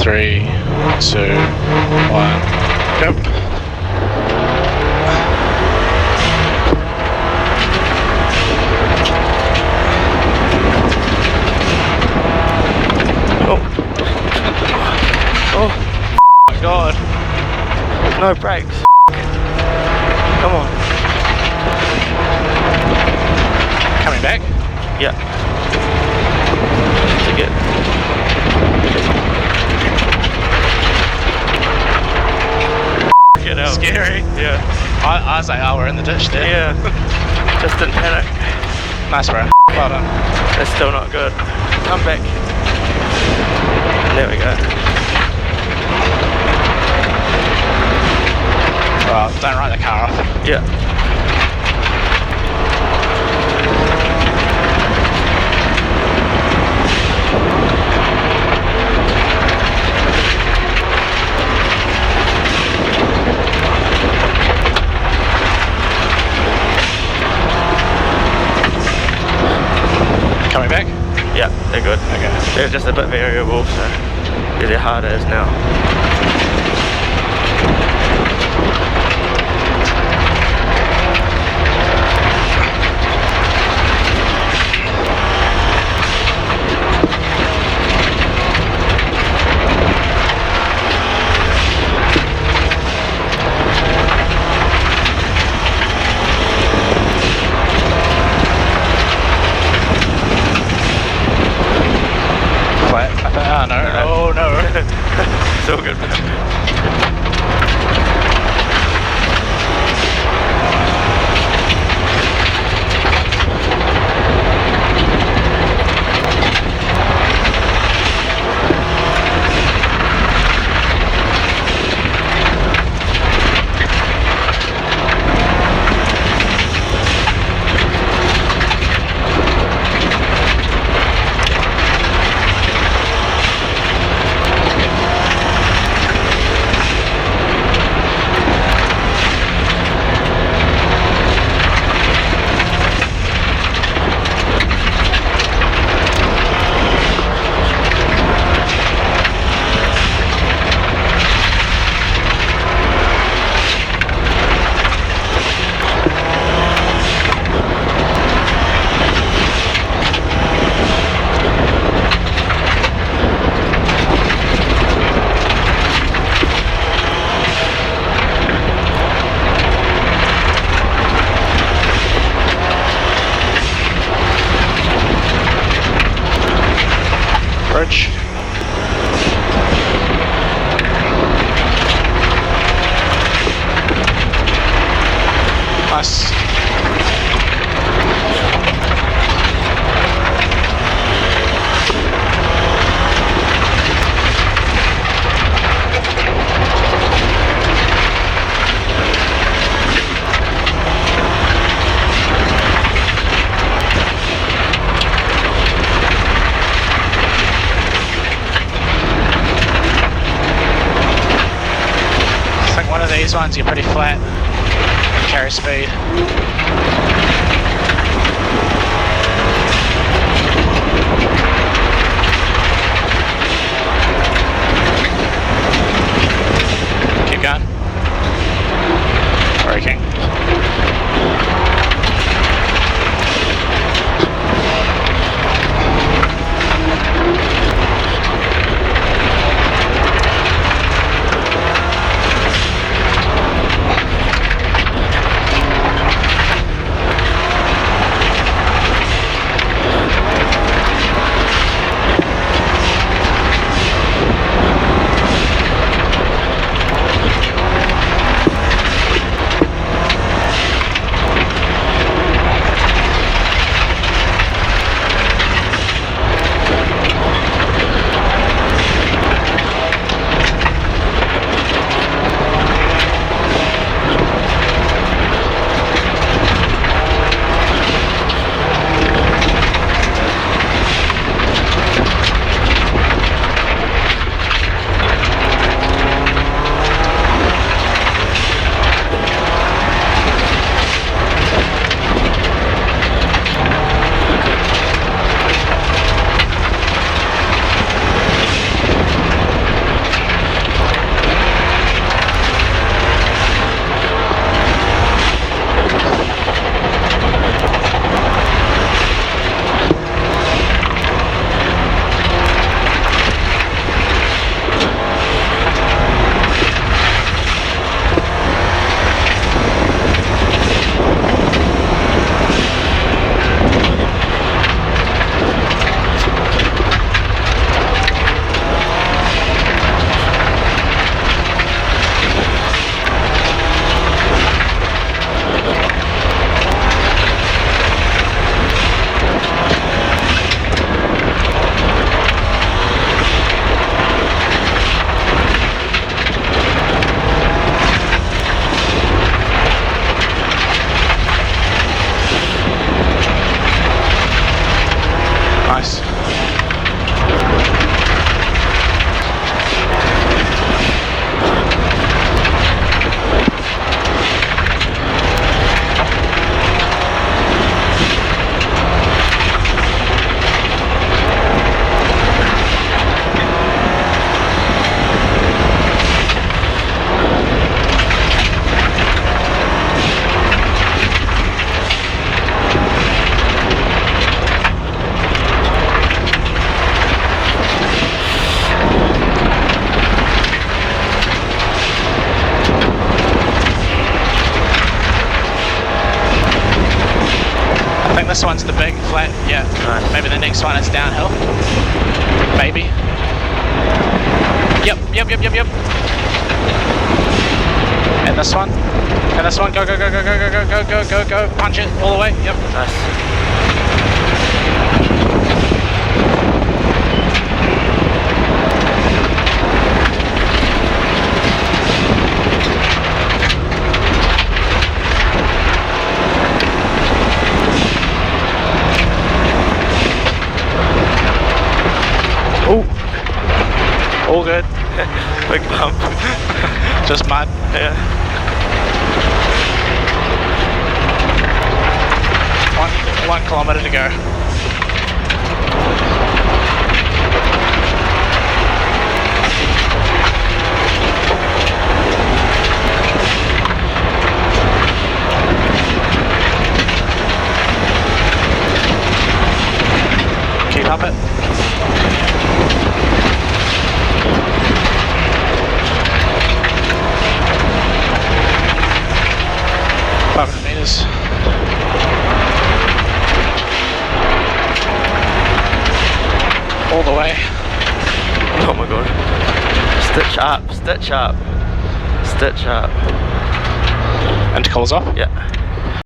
3, 2, 1, go. Oh my god. No brakes. Come on. Coming back? Yeah. To get. Get out. Scary. Yeah. I was like, oh, we're in the ditch there. Yeah. Just didn't panic. Nice, bro. Well done. It's still not good. Come back. There we go. Well, don't write the car off. Yeah. Coming back? Yeah, they're good. Okay. They're just a bit variable, so really hard as now. Oh no, oh no. It's all good. Bridge. Nice. These ones you're pretty flat, carry speed. Keep going. Braking. this one's the big flat, yeah. Nice. Maybe the next one is downhill. Maybe. Yep. And this one. Go, go. Punch it all the way. Yep. Nice. Oh, all good. Big bump. Just mud. Yeah. 1 kilometer to go. Keep up it. 500 meters. All the way. Oh my god. Stitch up. And to close off? Yeah.